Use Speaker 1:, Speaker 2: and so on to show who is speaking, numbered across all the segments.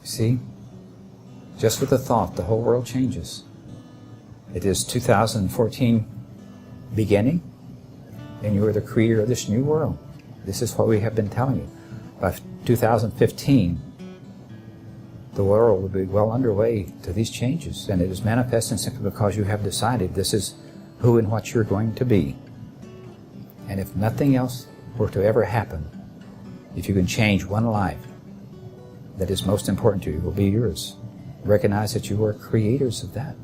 Speaker 1: See? Just with a thought, the whole world changes. It is 2014 beginning, and you are the creator of this new world. This is what we have been telling you. By 2015, the world will be well underway to these changes, and it is manifesting simply because you have decided this is who and what you're going to be. And if nothing else were to ever happen, if you can change one life that is most important to you, it will be yours. Recognize that you are creators of that.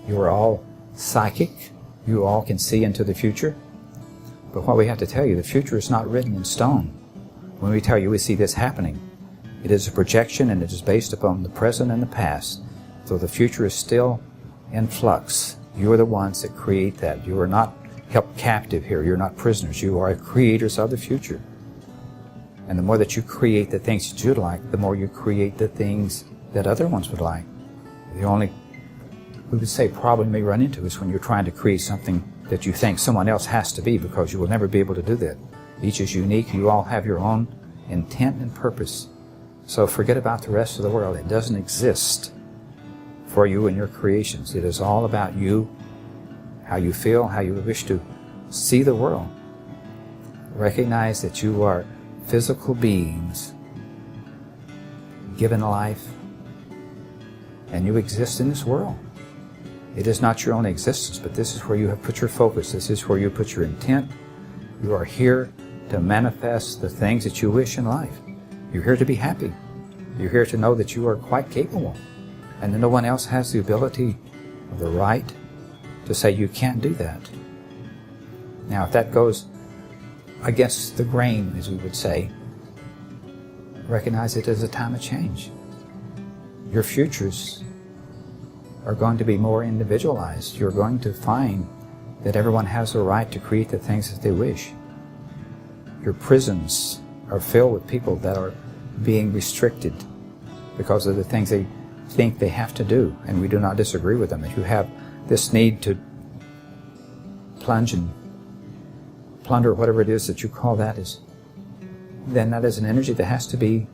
Speaker 1: You are all psychic. You all can see into the future. But what we have to tell you, the future is not written in stone. When we tell you we see this happening, it is a projection, and it is based upon the present and the past. So the future is still in flux. You are the ones that create that. You are not held captive here. You're not prisoners. You are creators of the future. And the more that you create the things that you'd like, the more you create the things that other ones would like. The only, we would say, problem you may run into is when you're trying to create something that you think someone else has to be, because you will never be able to do that. Each is unique. You all have your own intent and purpose. So forget about the rest of the world. It doesn't exist for you and your creations. It is all about you, how you feel, how you wish to see the world. Recognize that you are physical beings given life, and you exist in this world. It is not your own existence, but this is where you have put your focus. This is where you put your intent. You are here to manifest the things that you wish in life. You're here to be happy. You're here to know that you are quite capable, and that no one else has the ability or the right to say you can't do that. Now, if that goes against the grain, as we would say, recognize it as a time of change. Your futures are going to be more individualized. You're going to find that everyone has the right to create the things that they wish. Your prisons are filled with people that are being restricted because of the things they think they have to do, and we do not disagree with them. If you have this need to plunge and plunder, whatever it is that you call that, then that is an energy that has to be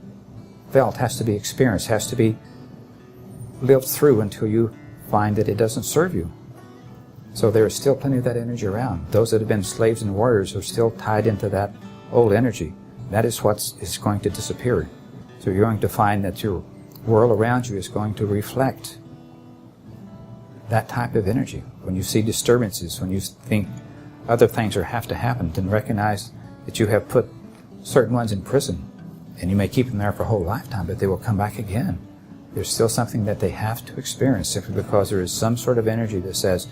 Speaker 1: felt, has to be experienced, has to be lived through until you find that it doesn't serve you. So there is still plenty of that energy around. Those that have been slaves and warriors are still tied into that old energy. That is what is going to disappear. So you're going to find that your world around you is going to reflect that type of energy. When you see disturbances, when you think other things have to happen, then recognize that you have put certain ones in prison, and you may keep them there for a whole lifetime, but they will come back again. There's still something that they have to experience, simply because there is some sort of energy that says,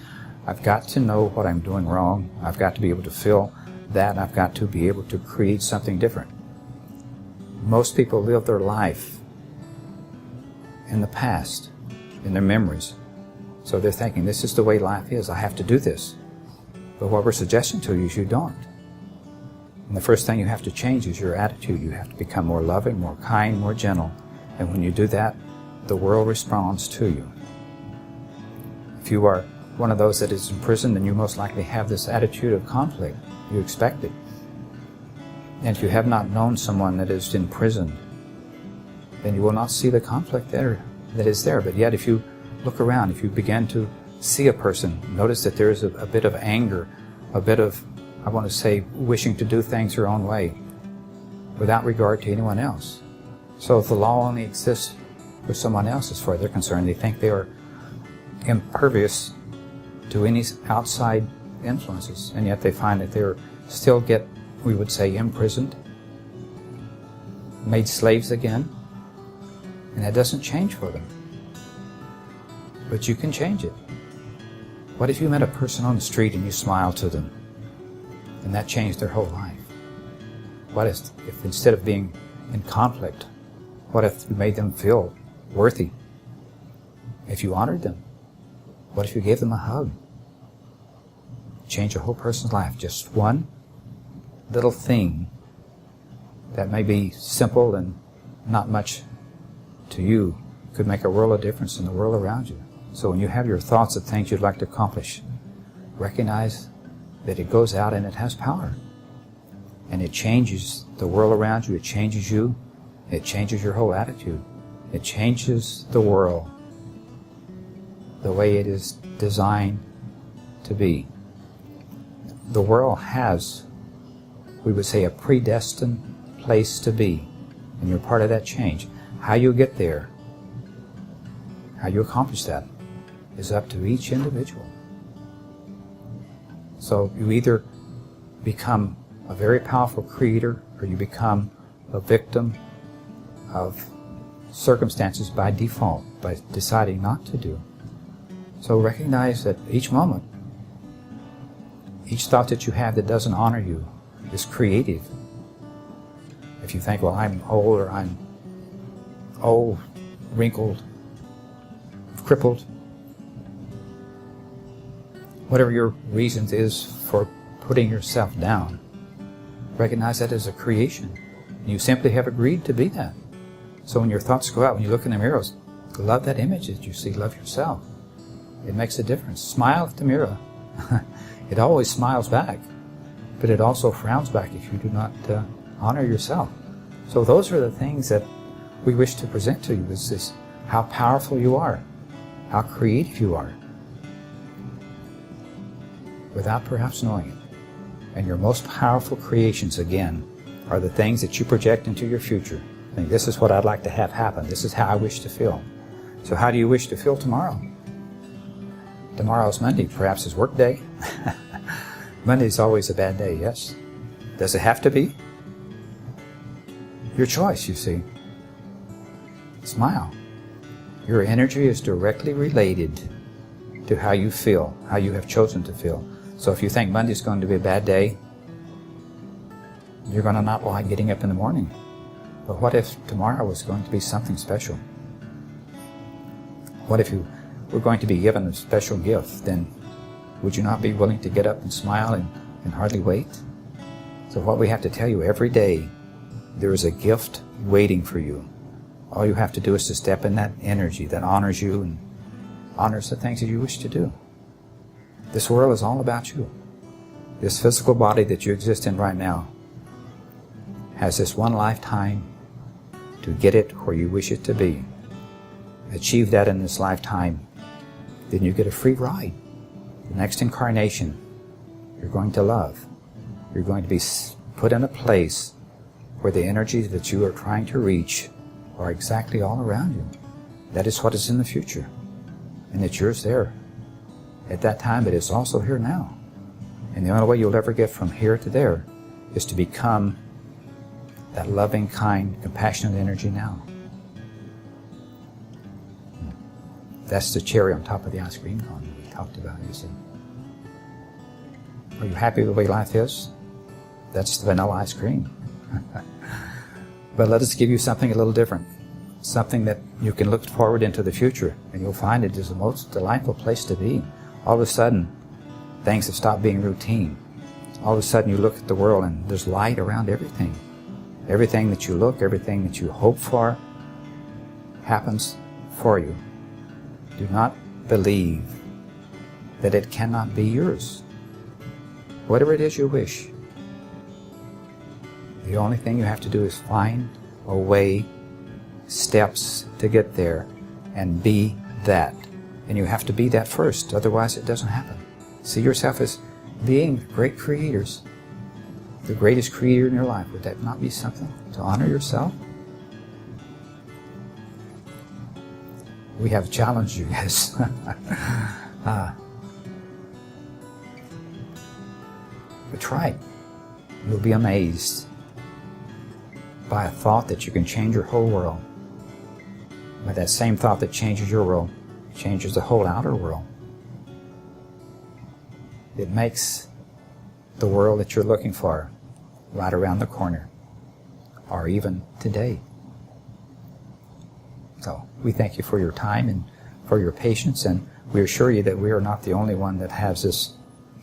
Speaker 1: I've got to know what I'm doing wrong. I've got to be able to feel that. I've got to be able to create something different. Most people live their life in the past, in their memories. So they're thinking, this is the way life is. I have to do this. But what we're suggesting to you is you don't. And the first thing you have to change is your attitude. You have to become more loving, more kind, more gentle. And when you do that, the world responds to you. If you are one of those that is in prison, then you most likely have this attitude of conflict. You expect it. And if you have not known someone that is in prison, then you will not see the conflict there that is there. But yet if you look around, if you begin to see a person, notice that there is a bit of anger, a bit of, I want to say, wishing to do things your own way without regard to anyone else. So if the law only exists for someone else as far as they're concerned, they think they are impervious to any outside influences, and yet they find that they're still get, we would say, imprisoned, made slaves again, and that doesn't change for them. But you can change it. What if you met a person on the street and you smiled to them, and that changed their whole life? What if instead of being in conflict, what if you made them feel worthy? If you honored them? What if you gave them a hug? Change a whole person's life. Just one little thing that may be simple and not much to you could make a world of difference in the world around you. So when you have your thoughts of things you'd like to accomplish, recognize that it goes out and it has power. And it changes the world around you. It changes you. It changes your whole attitude. It changes the world the way it is designed to be. The world has, we would say, a predestined place to be, and you're part of that change. How you get there, how you accomplish that, is up to each individual. So you either become a very powerful creator, or you become a victim of circumstances by default, by deciding not to do. So recognize that each moment, each thought that you have that doesn't honor you is creative. If you think, well, I'm old, or I'm old, wrinkled, crippled, whatever your reasons is for putting yourself down, recognize that as a creation. You simply have agreed to be that. So when your thoughts go out, when you look in the mirror, love that image that you see, love yourself. It makes a difference. Smile at the mirror. It always smiles back, but it also frowns back if you do not honor yourself. So those are the things that we wish to present to you, is this, how powerful you are, how creative you are, without perhaps knowing it. And your most powerful creations, again, are the things that you project into your future. Think, this is what I'd like to have happen. This is how I wish to feel. So how do you wish to feel tomorrow? Tomorrow's Monday, perhaps is work day. Monday's always a bad day, yes? Does it have to be? Your choice, you see. Smile. Your energy is directly related to how you feel, how you have chosen to feel. So if you think Monday's going to be a bad day, you're going to not like getting up in the morning. But what if tomorrow was going to be something special? What if you were going to be given a special gift? Then would you not be willing to get up and smile and hardly wait? So what we have to tell you, every day there is a gift waiting for you. All you have to do is to step in that energy that honors you and honors the things that you wish to do. This world is all about you. This physical body that you exist in right now has this one lifetime to get it where you wish it to be. Achieve that in this lifetime, then you get a free ride. The next incarnation, you're going to love. You're going to be put in a place where the energies that you are trying to reach are exactly all around you. That is what is in the future. And it's yours there at that time, but it's also here now. And the only way you'll ever get from here to there is to become that loving, kind, compassionate energy now. That's the cherry on top of the ice cream cone we talked about, you see. Are you happy with the way life is? That's the vanilla ice cream. But let us give you something a little different. Something that you can look forward into the future, and you'll find it is the most delightful place to be. All of a sudden, things have stopped being routine. All of a sudden you look at the world and there's light around everything. Everything that you look, everything that you hope for happens for you. Do not believe that it cannot be yours. Whatever it is you wish, the only thing you have to do is find a way, steps to get there, and be that. And you have to be that first, otherwise it doesn't happen. See yourself as being great creators. The greatest creator in your life. Would that not be something to honor yourself? We have challenged you guys. But try it. You'll be amazed by a thought that you can change your whole world. By that same thought that changes your world, changes the whole outer world. It makes the world that you're looking for right around the corner, or even today. So we thank you for your time and for your patience, and we assure you that we are not the only one that has this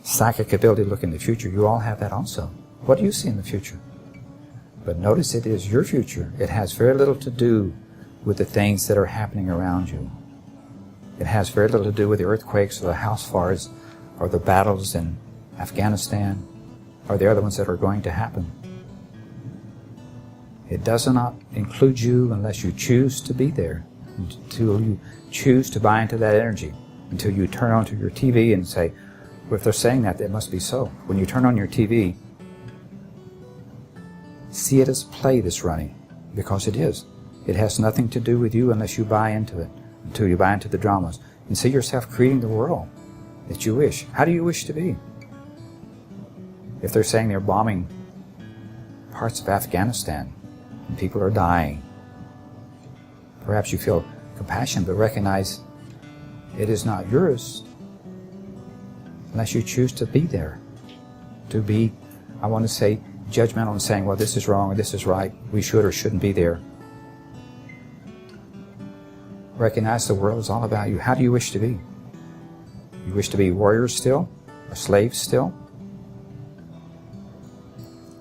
Speaker 1: psychic ability to look in the future. You all have that also. What do you see in the future? But notice it is your future. It has very little to do with the things that are happening around you. It has very little to do with the earthquakes or the house fires or the battles in Afghanistan or the other ones that are going to happen. It does not include you unless you choose to be there, until you choose to buy into that energy, until you turn onto your TV and say, well, if they're saying that, it must be so. When you turn on your TV, see it as a play that's running, because it is. It has nothing to do with you unless you buy into it, until you buy into the dramas. And see yourself creating the world that you wish. How do you wish to be? If they're saying they're bombing parts of Afghanistan and people are dying, perhaps you feel compassion, but recognize it is not yours unless you choose to be there. To be, I want to say, judgmental and saying, well, this is wrong or this is right, we should or shouldn't be there. Recognize the world is all about you. How do you wish to be? You wish to be warriors still? Or slaves still?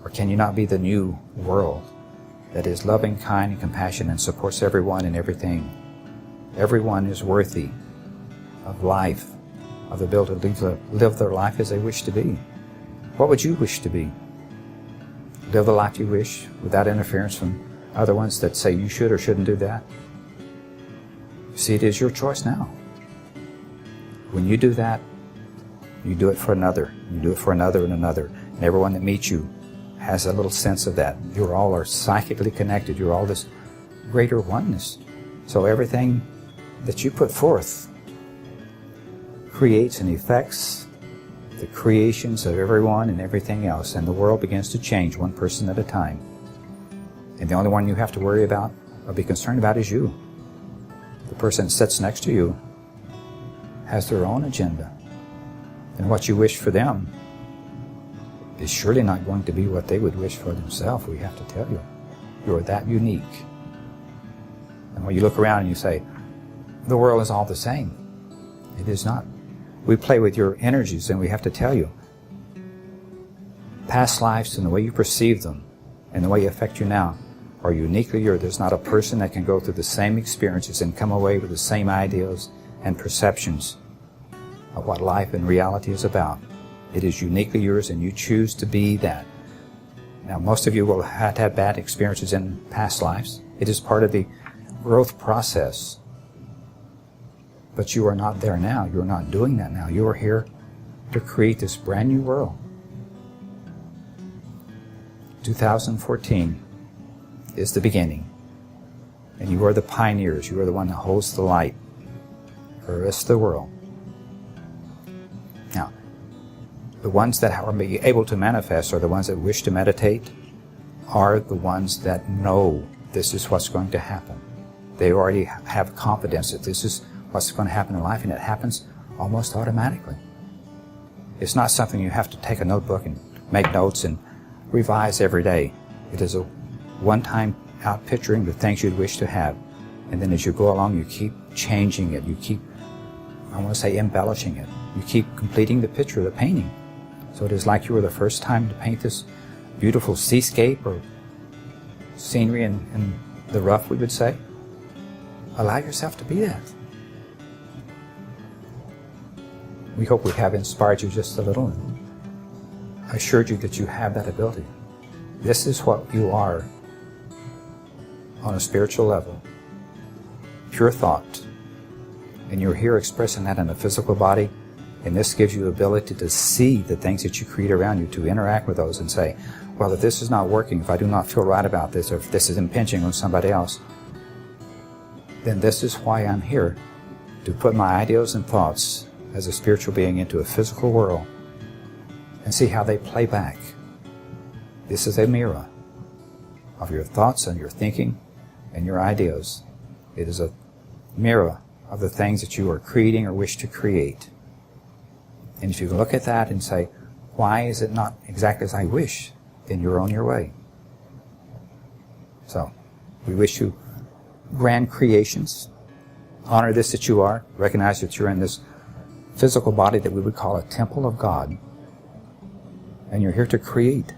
Speaker 1: Or can you not be the new world that is loving, kind, and compassionate and supports everyone and everything? Everyone is worthy of life, of the ability to live their life as they wish to be. What would you wish to be? Live the life you wish without interference from other ones that say you should or shouldn't do that? See, it is your choice now. When you do that, you do it for another. You do it for another and another. And everyone that meets you has a little sense of that. You all are psychically connected. You're all this greater oneness. So everything that you put forth creates and affects the creations of everyone and everything else. And the world begins to change one person at a time. And the only one you have to worry about or be concerned about is you. The person that sits next to you has their own agenda. And what you wish for them is surely not going to be what they would wish for themselves, we have to tell you. You're that unique. And when you look around and you say, the world is all the same, it is not. We play with your energies, and we have to tell you, past lives and the way you perceive them and the way they affect you now are uniquely yours. There's not a person that can go through the same experiences and come away with the same ideas and perceptions of what life and reality is about. It is uniquely yours, and you choose to be that. Now, most of you will have had bad experiences in past lives. It is part of the growth process. But you are not there now. You are not doing that now. You are here to create this brand new world. 2014 is the beginning. And you are the pioneers. You are the one that holds the light for the rest of the world. Now, the ones that are able to manifest, or the ones that wish to meditate, are the ones that know this is what's going to happen. They already have confidence that this is what's going to happen in life, and it happens almost automatically. It's not something you have to take a notebook and make notes and revise every day. It is a one-time out picturing the things you'd wish to have. And then as you go along, you keep changing it. You keep, I want to say, embellishing it. You keep completing the picture, the painting. So it is like you were the first time to paint this beautiful seascape or scenery in the rough, we would say. Allow yourself to be that. We hope we have inspired you just a little and assured you that you have that ability. This is what you are on a spiritual level. Pure thought. And you're here expressing that in a physical body, and this gives you the ability to see the things that you create around you, to interact with those and say, well, if this is not working, if I do not feel right about this, or if this is impinging on somebody else, then this is why I'm here, to put my ideas and thoughts as a spiritual being into a physical world and see how they play back. This is a mirror of your thoughts and your thinking and your ideas. It is a mirror of the things that you are creating or wish to create. And if you look at that and say, why is it not exactly as I wish, then you're on your way. So, we wish you grand creations. Honor this that you are. Recognize that you're in this physical body that we would call a temple of God. And you're here to create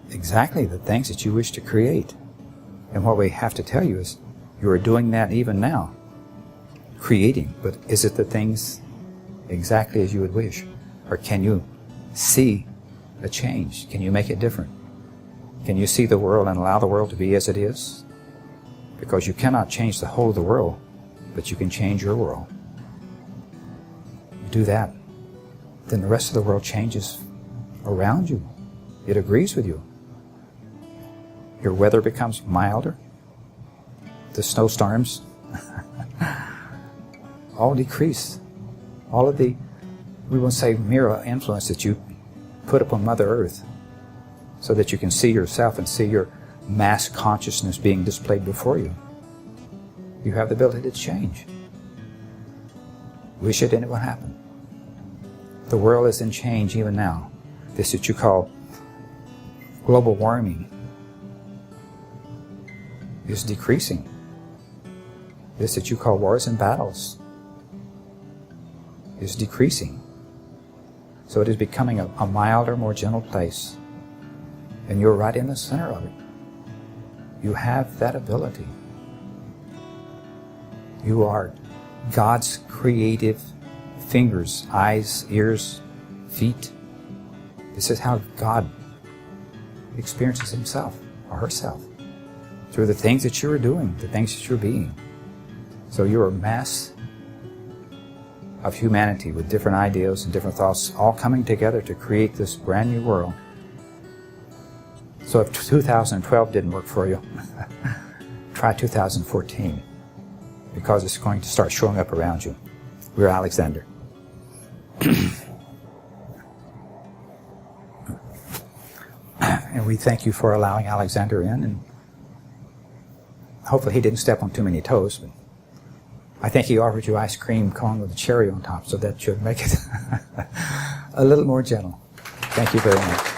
Speaker 1: exactly the things that you wish to create. And what we have to tell you is, you are doing that even now. Creating. But is it the things exactly as you would wish? Or can you see a change? Can you make it different? Can you see the world and allow the world to be as it is? Because you cannot change the whole of the world, but you can change your world. You do that, then the rest of the world changes around you. It agrees with you. Your weather becomes milder. The snowstorms all decrease. All of the, we won't say mirror influence that you put upon Mother Earth, so that you can see yourself and see your mass consciousness being displayed before you. You have the ability to change. Wish it and it will happen. The world is in change even now. This that you call global warming is decreasing. This that you call wars and battles is decreasing. So it is becoming a milder, more gentle place. And you're right in the center of it. You have that ability. You are God's creative fingers, eyes, ears, feet. This is how God experiences Himself or herself, through the things that you are doing, the things that you're being. So you're a mass of humanity with different ideas and different thoughts all coming together to create this brand new world. So if 2012 didn't work for you, try 2014, because it's going to start showing up around you. We're Alexander. And we thank you for allowing Alexander in, and hopefully he didn't step on too many toes, but I think he offered you ice cream cone with a cherry on top, so that should make it a little more gentle. Thank you very much.